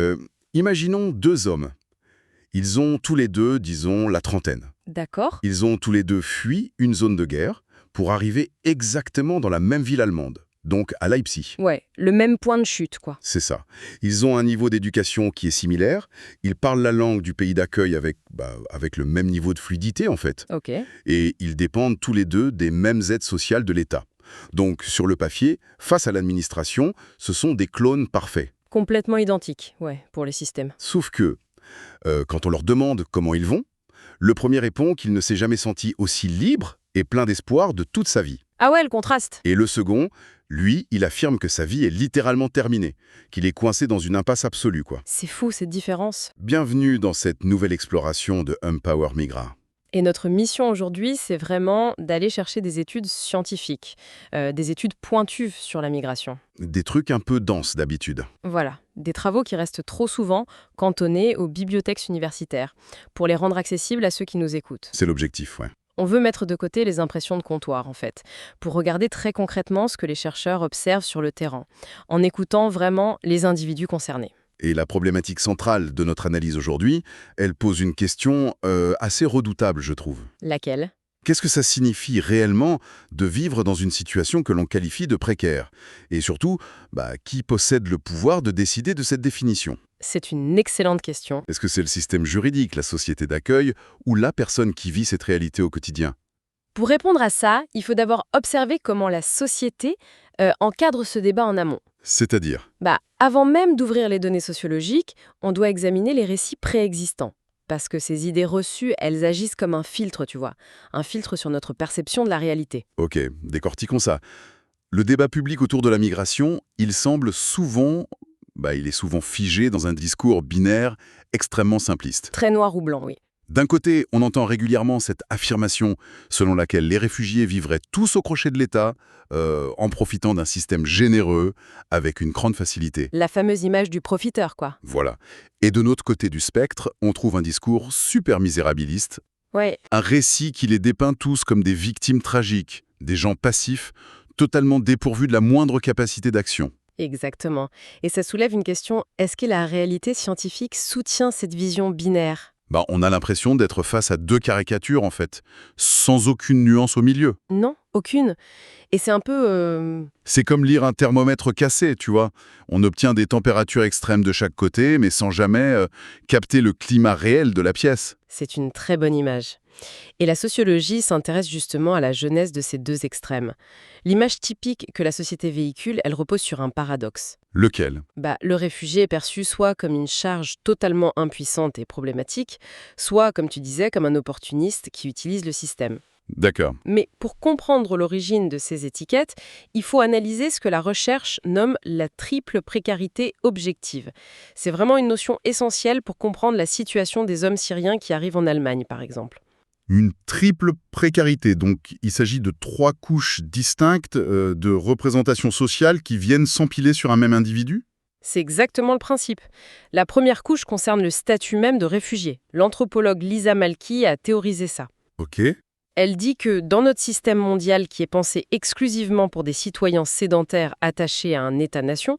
Euh, Imaginons deux hommes. Ils ont tous les deux, disons, la trentaine. D'accord. Ils ont tous les deux fui une zone de guerre pour arriver exactement dans la même ville allemande, donc à Leipzig. Ouais, le même point de chute, quoi. C'est ça. Ils ont un niveau d'éducation qui est similaire, ils parlent la langue du pays d'accueil avec le même niveau de fluidité en fait, Ok. et ils dépendent tous les deux des mêmes aides sociales de l'État. Donc sur le papier, face à l'administration, ce sont des clones parfaits. Complètement identique, ouais, pour les systèmes. Sauf que, quand on leur demande comment ils vont, le premier répond qu'il ne s'est jamais senti aussi libre et plein d'espoir de toute sa vie. Ah ouais, le contraste. Et le second, lui, il affirme que sa vie est littéralement terminée, qu'il est coincé dans une impasse absolue, quoi. C'est fou, cette différence. Bienvenue dans cette nouvelle exploration de Empower Migra. Et notre mission aujourd'hui, c'est vraiment d'aller chercher des études scientifiques, des études pointues sur la migration. Des trucs un peu denses d'habitude. Voilà, des travaux qui restent trop souvent cantonnés aux bibliothèques universitaires, pour les rendre accessibles à ceux qui nous écoutent. C'est l'objectif, ouais. On veut mettre de côté les impressions de comptoir, en fait, pour regarder très concrètement ce que les chercheurs observent sur le terrain, en écoutant vraiment les individus concernés. Et la problématique centrale de notre analyse aujourd'hui, elle pose une question assez redoutable, je trouve. Laquelle? Qu'est-ce que ça signifie réellement de vivre dans une situation que l'on qualifie de précaire? Et surtout, qui possède le pouvoir de décider de cette définition? C'est une excellente question. Est-ce que c'est le système juridique, la société d'accueil, ou la personne qui vit cette réalité au quotidien? Pour répondre à ça, il faut d'abord observer comment la société encadre ce débat en amont. C'est-à-dire? Avant même d'ouvrir les données sociologiques, on doit examiner les récits préexistants. Parce que ces idées reçues, elles agissent comme un filtre, tu vois. Un filtre sur notre perception de la réalité. Ok, décortiquons ça. Le débat public autour de la migration, il semble souvent, il est souvent figé dans un discours binaire extrêmement simpliste. Très noir ou blanc, oui. D'un côté, on entend régulièrement cette affirmation selon laquelle les réfugiés vivraient tous au crochet de l'État, en profitant d'un système généreux, avec une grande facilité. La fameuse image du profiteur, quoi. Voilà. Et de l'autre côté du spectre, on trouve un discours super misérabiliste, Ouais, un récit qui les dépeint tous comme des victimes tragiques, des gens passifs, totalement dépourvus de la moindre capacité d'action. exactement. Et ça soulève une question, est-ce que la réalité scientifique soutient cette vision binaire? On a l'impression d'être face à deux caricatures, en fait, sans aucune nuance au milieu. Non, aucune. Et c'est un peu... C'est comme lire un thermomètre cassé, tu vois. On obtient des températures extrêmes de chaque côté, mais sans jamais capter le climat réel de la pièce. C'est une très bonne image. Et la sociologie s'intéresse justement à la jeunesse de ces deux extrêmes. L'image typique que la société véhicule, elle repose sur un paradoxe. Lequel? Le réfugié est perçu soit comme une charge totalement impuissante et problématique, soit, comme tu disais, comme un opportuniste qui utilise le système. D'accord. Mais pour comprendre l'origine de ces étiquettes, il faut analyser ce que la recherche nomme la triple précarité objective. C'est vraiment une notion essentielle pour comprendre la situation des hommes syriens qui arrivent en Allemagne, par exemple. Une triple précarité, donc il s'agit de trois couches distinctes de représentation sociale qui viennent s'empiler sur un même individu? C'est exactement le principe. La première couche concerne le statut même de réfugié. L'anthropologue Lisa Malky a théorisé ça. Ok. Elle dit que dans notre système mondial qui est pensé exclusivement pour des citoyens sédentaires attachés à un État-nation,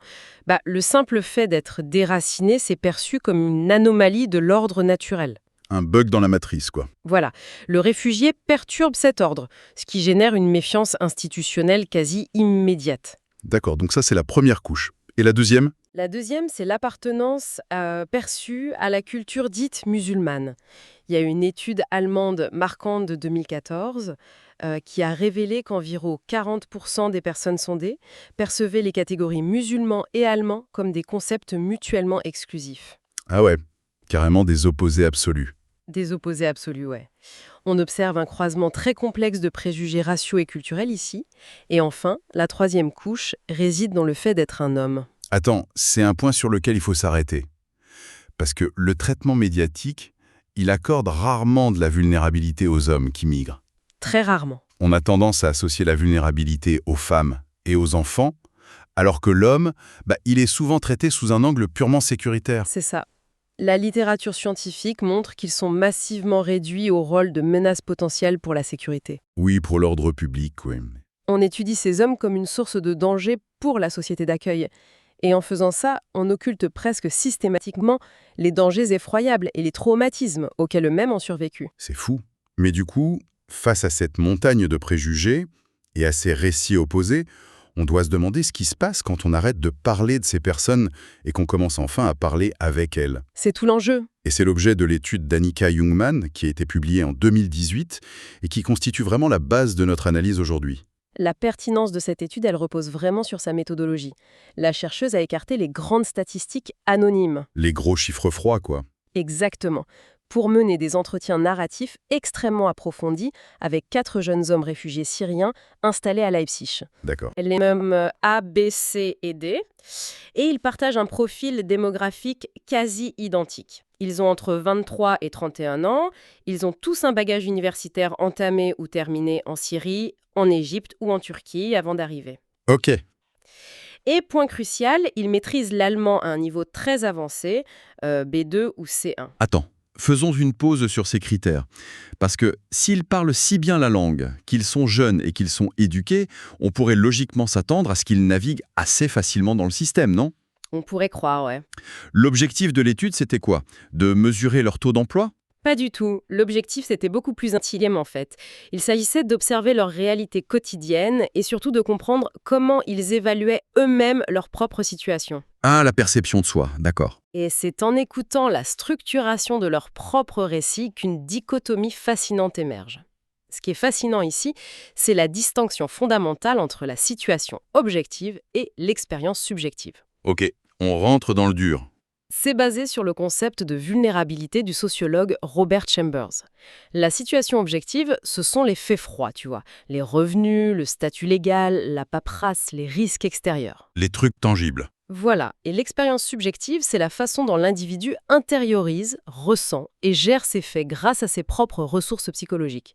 le simple fait d'être déraciné, c'est perçu comme une anomalie de l'ordre naturel. Un bug dans la matrice, quoi. Voilà, le réfugié perturbe cet ordre, ce qui génère une méfiance institutionnelle quasi immédiate. D'accord, donc ça c'est la première couche. Et la deuxième? La deuxième, c'est l'appartenance perçue à la culture dite musulmane. Il y a une étude allemande marquante de 2014 qui a révélé qu'environ 40% des personnes sondées percevaient les catégories musulmans et allemands comme des concepts mutuellement exclusifs. Ah ouais, carrément des opposés absolus. Des opposés absolus, ouais. On observe un croisement très complexe de préjugés raciaux et culturels ici. Et enfin, la troisième couche réside dans le fait d'être un homme. Attends, c'est un point sur lequel il faut s'arrêter. Parce que le traitement médiatique, il accorde rarement de la vulnérabilité aux hommes qui migrent. Très rarement. On a tendance à associer la vulnérabilité aux femmes et aux enfants, alors que l'homme, il est souvent traité sous un angle purement sécuritaire. C'est ça. La littérature scientifique montre qu'ils sont massivement réduits au rôle de menace potentielle pour la sécurité. Oui, pour l'ordre public, oui. On étudie ces hommes comme une source de danger pour la société d'accueil. Et en faisant ça, on occulte presque systématiquement les dangers effroyables et les traumatismes auxquels eux-mêmes ont survécu. C'est fou. Mais du coup, face à cette montagne de préjugés et à ces récits opposés, on doit se demander ce qui se passe quand on arrête de parler de ces personnes et qu'on commence enfin à parler avec elles. C'est tout l'enjeu. Et c'est l'objet de l'étude d'Annika Jungmann, qui a été publiée en 2018 et qui constitue vraiment la base de notre analyse aujourd'hui. La pertinence de cette étude, elle repose vraiment sur sa méthodologie. La chercheuse a écarté les grandes statistiques anonymes. Les gros chiffres froids, quoi. Exactement. Pour mener des entretiens narratifs extrêmement approfondis avec 4 jeunes hommes réfugiés syriens installés à Leipzig. D'accord. Elle les nomme A, B, C et D. Et ils partagent un profil démographique quasi identique. Ils ont entre 23 et 31 ans. Ils ont tous un bagage universitaire entamé ou terminé en Syrie, en Égypte ou en Turquie avant d'arriver. Ok. Et point crucial, ils maîtrisent l'allemand à un niveau très avancé, B2 ou C1. Attends, faisons une pause sur ces critères. Parce que s'ils parlent si bien la langue, qu'ils sont jeunes et qu'ils sont éduqués, on pourrait logiquement s'attendre à ce qu'ils naviguent assez facilement dans le système, non? On pourrait croire, ouais. L'objectif de l'étude, c'était quoi? De mesurer leur taux d'emploi? Pas du tout. L'objectif, c'était beaucoup plus intime en fait. Il s'agissait d'observer leur réalité quotidienne et surtout de comprendre comment ils évaluaient eux-mêmes leur propre situation. Ah, la perception de soi, d'accord. Et c'est en écoutant la structuration de leur propre récit qu'une dichotomie fascinante émerge. Ce qui est fascinant ici, c'est la distinction fondamentale entre la situation objective et l'expérience subjective. Ok, on rentre dans le dur. C'est basé sur le concept de vulnérabilité du sociologue Robert Chambers. La situation objective, ce sont les faits froids, tu vois. Les revenus, le statut légal, la paperasse, les risques extérieurs. Les trucs tangibles. Voilà. Et l'expérience subjective, c'est la façon dont l'individu intériorise, ressent et gère ses faits grâce à ses propres ressources psychologiques.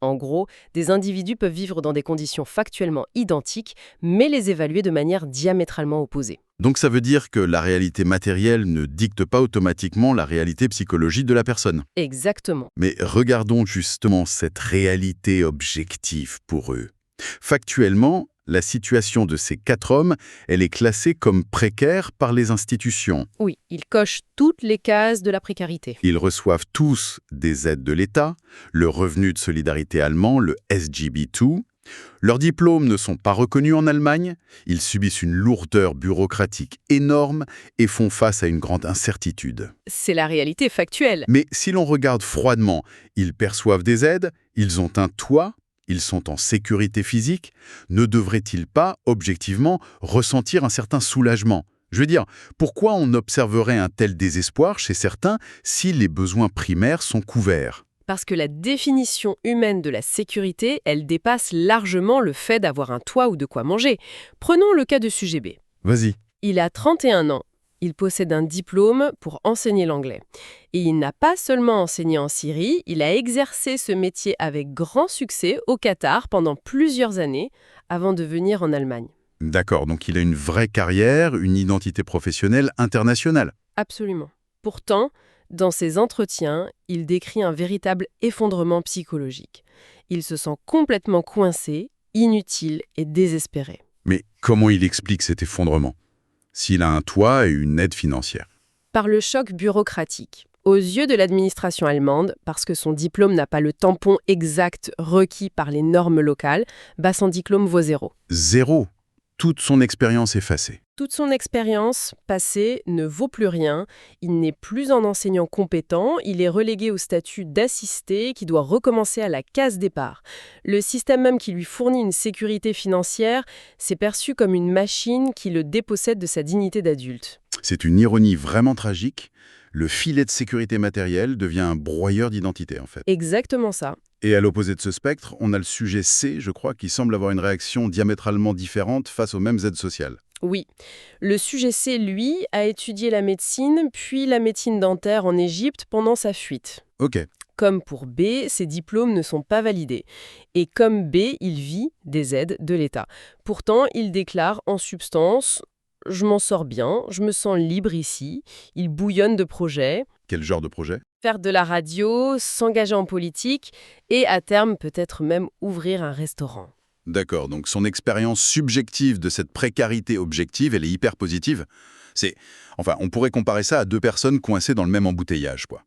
En gros, des individus peuvent vivre dans des conditions factuellement identiques, mais les évaluer de manière diamétralement opposée. Donc ça veut dire que la réalité matérielle ne dicte pas automatiquement la réalité psychologique de la personne. Exactement. Mais regardons justement cette réalité objective pour eux. Factuellement, la situation de ces 4 hommes, elle est classée comme précaire par les institutions. Oui, ils cochent toutes les cases de la précarité. Ils reçoivent tous des aides de l'État, le revenu de solidarité allemand, le SGB II. Leurs diplômes ne sont pas reconnus en Allemagne, ils subissent une lourdeur bureaucratique énorme et font face à une grande incertitude. C'est la réalité factuelle. Mais si l'on regarde froidement, ils perçoivent des aides, ils ont un toit, ils sont en sécurité physique, ne devraient-ils pas, objectivement, ressentir un certain soulagement ? Je veux dire, pourquoi on observerait un tel désespoir chez certains si les besoins primaires sont couverts ? Parce que la définition humaine de la sécurité, elle dépasse largement le fait d'avoir un toit ou de quoi manger. Prenons le cas de sujet B. Vas-y. Il a 31 ans. Il possède un diplôme pour enseigner l'anglais. Et il n'a pas seulement enseigné en Syrie, il a exercé ce métier avec grand succès au Qatar pendant plusieurs années avant de venir en Allemagne. D'accord, donc il a une vraie carrière, une identité professionnelle internationale. Absolument. Pourtant, dans ses entretiens, il décrit un véritable effondrement psychologique. Il se sent complètement coincé, inutile et désespéré. Mais comment il explique cet effondrement ? S'il a un toit et une aide financière. Par le choc bureaucratique. Aux yeux de l'administration allemande, parce que son diplôme n'a pas le tampon exact requis par les normes locales, son diplôme vaut 0. 0. Toute son expérience effacée. Toute son expérience passée ne vaut plus rien, il n'est plus un enseignant compétent, il est relégué au statut d'assisté qui doit recommencer à la case départ. Le système même qui lui fournit une sécurité financière, c'est perçu comme une machine qui le dépossède de sa dignité d'adulte. C'est une ironie vraiment tragique. Le filet de sécurité matérielle devient un broyeur d'identité, en fait. Exactement ça. Et à l'opposé de ce spectre, on a le sujet C, je crois, qui semble avoir une réaction diamétralement différente face aux mêmes aides sociales. Oui. Le sujet C, lui, a étudié la médecine, puis la médecine dentaire en Égypte pendant sa fuite. Ok. Comme pour B, ses diplômes ne sont pas validés. Et comme B, il vit des aides de l'État. Pourtant, il déclare en substance « Je m'en sors bien, je me sens libre ici », il bouillonne de projets. Quel genre de projet ? Faire de la radio, s'engager en politique et à terme peut-être même ouvrir un restaurant. D'accord, donc son expérience subjective de cette précarité objective, elle est hyper positive. On pourrait comparer ça à deux personnes coincées dans le même embouteillage, quoi.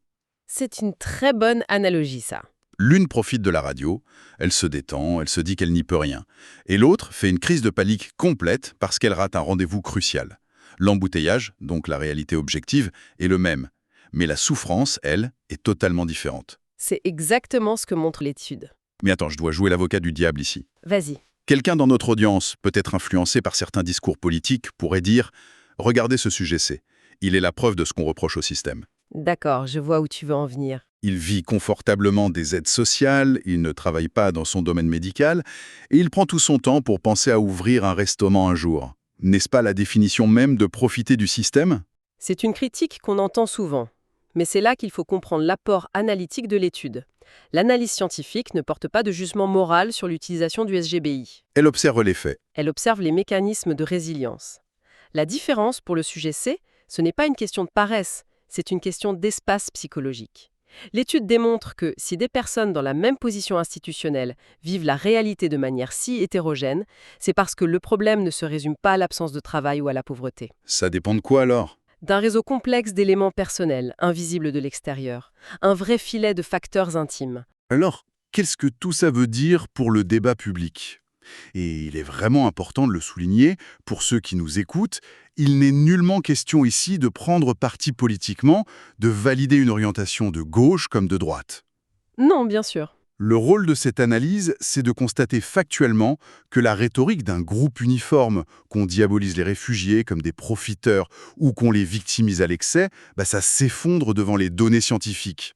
C'est une très bonne analogie, ça. L'une profite de la radio, elle se détend, elle se dit qu'elle n'y peut rien. Et l'autre fait une crise de panique complète parce qu'elle rate un rendez-vous crucial. L'embouteillage, donc la réalité objective, est le même. Mais la souffrance, elle, est totalement différente. C'est exactement ce que montre l'étude. Mais attends, je dois jouer l'avocat du diable ici. Vas-y. Quelqu'un dans notre audience, peut-être influencé par certains discours politiques, pourrait dire « Regardez ce sujet-C. Il est la preuve de ce qu'on reproche au système. D'accord, je vois où tu veux en venir. Il vit confortablement des aides sociales, il ne travaille pas dans son domaine médical, et il prend tout son temps pour penser à ouvrir un restaurant un jour. N'est-ce pas la définition même de profiter du système ? C'est une critique qu'on entend souvent. Mais c'est là qu'il faut comprendre l'apport analytique de l'étude. L'analyse scientifique ne porte pas de jugement moral sur l'utilisation du SGBI. Elle observe les faits. Elle observe les mécanismes de résilience. La différence pour le sujet C, ce n'est pas une question de paresse, c'est une question d'espace psychologique. L'étude démontre que si des personnes dans la même position institutionnelle vivent la réalité de manière si hétérogène, c'est parce que le problème ne se résume pas à l'absence de travail ou à la pauvreté. Ça dépend de quoi alors ? D'un réseau complexe d'éléments personnels, invisibles de l'extérieur, un vrai filet de facteurs intimes. Alors, qu'est-ce que tout ça veut dire pour le débat public ? Et il est vraiment important de le souligner, pour ceux qui nous écoutent, il n'est nullement question ici de prendre parti politiquement, de valider une orientation de gauche comme de droite. Non, bien sûr. Le rôle de cette analyse, c'est de constater factuellement que la rhétorique d'un groupe uniforme, qu'on diabolise les réfugiés comme des profiteurs ou qu'on les victimise à l'excès, ça s'effondre devant les données scientifiques.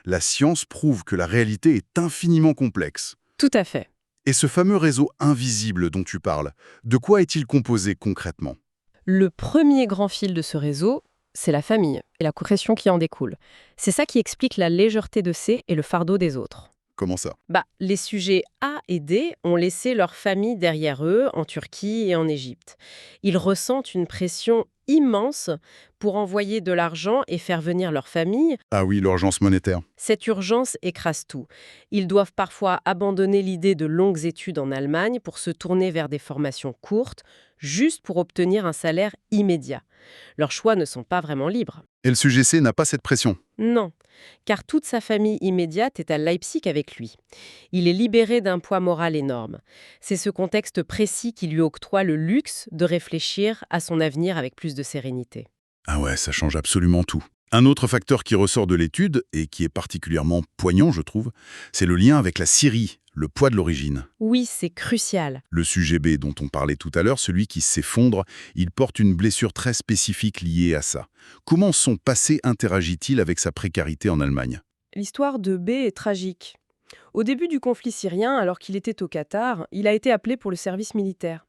La science prouve que la réalité est infiniment complexe. Tout à fait. Et ce fameux réseau invisible dont tu parles, de quoi est-il composé concrètement ? Le premier grand fil de ce réseau, c'est la famille et la pression qui en découle. C'est ça qui explique la légèreté de C et le fardeau des autres. Comment ça ? Les sujets A et D ont laissé leur famille derrière eux en Turquie et en Égypte. Ils ressentent une pression immense pour envoyer de l'argent et faire venir leur famille. Ah oui, l'urgence monétaire. Cette urgence écrase tout. Ils doivent parfois abandonner l'idée de longues études en Allemagne pour se tourner vers des formations courtes, juste pour obtenir un salaire immédiat. Leurs choix ne sont pas vraiment libres. Et le sujet C n'a pas cette pression ? Non, car toute sa famille immédiate est à Leipzig avec lui. Il est libéré d'un poids moral énorme. C'est ce contexte précis qui lui octroie le luxe de réfléchir à son avenir avec plus de sérénité. Ah ouais, ça change absolument tout. Un autre facteur qui ressort de l'étude, et qui est particulièrement poignant, je trouve, c'est le lien avec la Syrie, le poids de l'origine. Oui, c'est crucial. Le sujet B dont on parlait tout à l'heure, celui qui s'effondre, il porte une blessure très spécifique liée à ça. Comment son passé interagit-il avec sa précarité en Allemagne ? L'histoire de B est tragique. Au début du conflit syrien, alors qu'il était au Qatar, il a été appelé pour le service militaire.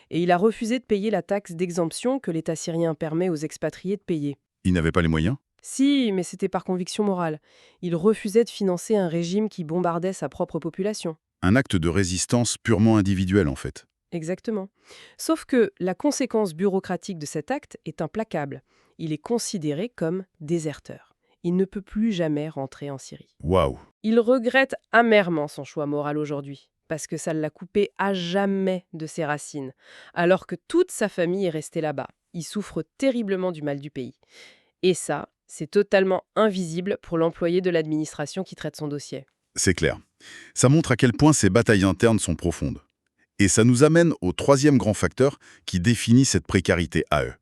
Et il a refusé de payer la taxe d'exemption que l'État syrien permet aux expatriés de payer. Il n'avait pas les moyens ? Si, mais c'était par conviction morale. Il refusait de financer un régime qui bombardait sa propre population. Un acte de résistance purement individuel, en fait. Exactement. Sauf que la conséquence bureaucratique de cet acte est implacable. Il est considéré comme déserteur. Il ne peut plus jamais rentrer en Syrie. Waouh ! Il regrette amèrement son choix moral aujourd'hui, parce que ça l'a coupé à jamais de ses racines, alors que toute sa famille est restée là-bas. Il souffre terriblement du mal du pays. Et ça, c'est totalement invisible pour l'employé de l'administration qui traite son dossier. C'est clair. Ça montre à quel point ces batailles internes sont profondes. Et ça nous amène au troisième grand facteur qui définit cette précarité à eux.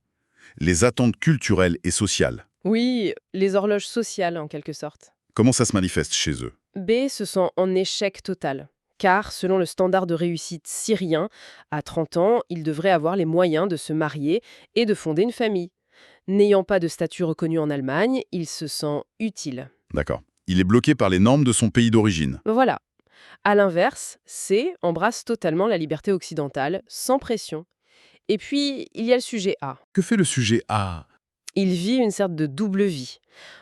Les attentes culturelles et sociales. Oui, les horloges sociales en quelque sorte. Comment ça se manifeste chez eux ? B se sent en échec total. Car, selon le standard de réussite syrien, à 30 ans, il devrait avoir les moyens de se marier et de fonder une famille. N'ayant pas de statut reconnu en Allemagne, il se sent utile. D'accord. Il est bloqué par les normes de son pays d'origine. Voilà. À l'inverse, C embrasse totalement la liberté occidentale, sans pression. Et puis, il y a le sujet A. Que fait le sujet A ? Il vit une sorte de double vie.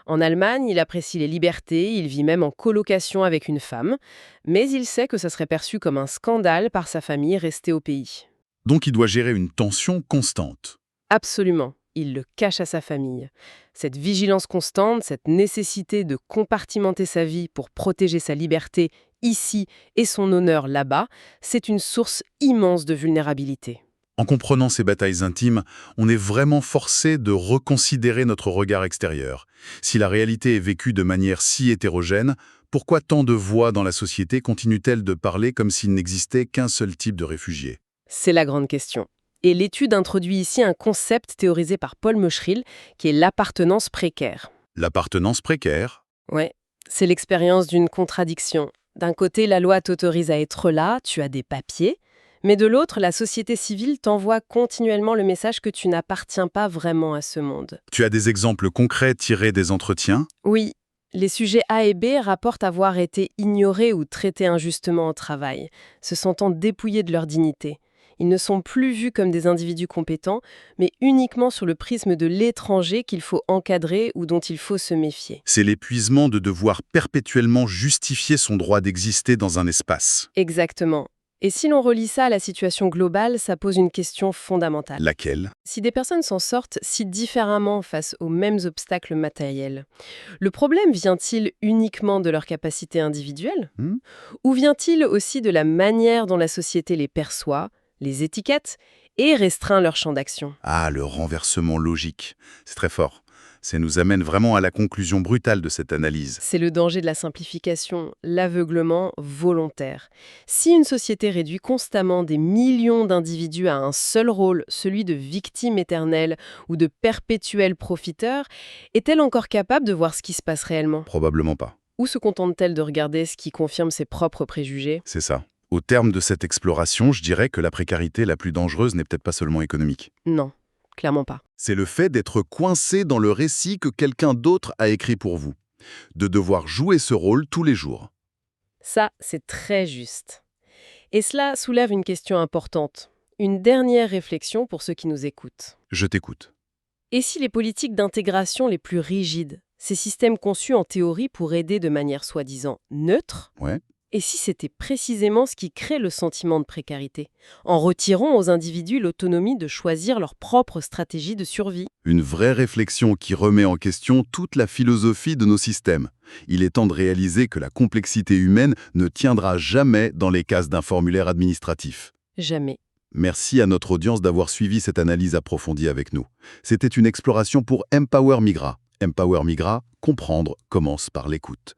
En Allemagne, il apprécie les libertés, il vit même en colocation avec une femme, mais il sait que ça serait perçu comme un scandale par sa famille restée au pays. Donc il doit gérer une tension constante. Absolument. Il le cache à sa famille. Cette vigilance constante, cette nécessité de compartimenter sa vie pour protéger sa liberté, ici et son honneur là-bas, c'est une source immense de vulnérabilité. En comprenant ces batailles intimes, on est vraiment forcé de reconsidérer notre regard extérieur. Si la réalité est vécue de manière si hétérogène, pourquoi tant de voix dans la société continuent-elles de parler comme s'il n'existait qu'un seul type de réfugié? C'est la grande question. Et l'étude introduit ici un concept théorisé par Paul Moschril, qui est l'appartenance précaire. L'appartenance précaire? Ouais, c'est l'expérience d'une contradiction. D'un côté, la loi t'autorise à être là, tu as des papiers, mais de l'autre, la société civile t'envoie continuellement le message que tu n'appartiens pas vraiment à ce monde. Tu as des exemples concrets tirés des entretiens? Oui, les sujets A et B rapportent avoir été ignorés ou traités injustement au travail, se sentant dépouillés de leur dignité. Ils ne sont plus vus comme des individus compétents, mais uniquement sur le prisme de l'étranger qu'il faut encadrer ou dont il faut se méfier. C'est l'épuisement de devoir perpétuellement justifier son droit d'exister dans un espace. Exactement. Et si l'on relie ça à la situation globale, ça pose une question fondamentale. Laquelle? Si des personnes s'en sortent si différemment face aux mêmes obstacles matériels, le problème vient-il uniquement de leur capacité individuelle? Ou vient-il aussi de la manière dont la société les perçoit, les étiquette et restreint leur champ d'action? Ah, le renversement logique. C'est très fort. Ça nous amène vraiment à la conclusion brutale de cette analyse. C'est le danger de la simplification, l'aveuglement volontaire. Si une société réduit constamment des millions d'individus à un seul rôle, celui de victime éternelle ou de perpétuel profiteur, est-elle encore capable de voir ce qui se passe réellement? Probablement pas. Ou se contente-t-elle de regarder ce qui confirme ses propres préjugés? C'est ça. Au terme de cette exploration, je dirais que la précarité la plus dangereuse n'est peut-être pas seulement économique. Non, clairement pas. C'est le fait d'être coincé dans le récit que quelqu'un d'autre a écrit pour vous. De devoir jouer ce rôle tous les jours. Ça, c'est très juste. Et cela soulève une question importante. Une dernière réflexion pour ceux qui nous écoutent. Je t'écoute. Et si les politiques d'intégration les plus rigides, ces systèmes conçus en théorie pour aider de manière soi-disant neutre, Ouais. et si c'était précisément ce qui crée le sentiment de précarité, en retirant aux individus l'autonomie de choisir leur propre stratégie de survie? Une vraie réflexion qui remet en question toute la philosophie de nos systèmes. Il est temps de réaliser que la complexité humaine ne tiendra jamais dans les cases d'un formulaire administratif. Jamais. Merci à notre audience d'avoir suivi cette analyse approfondie avec nous. C'était une exploration pour Empower Migra. Empower Migra, comprendre commence par l'écoute.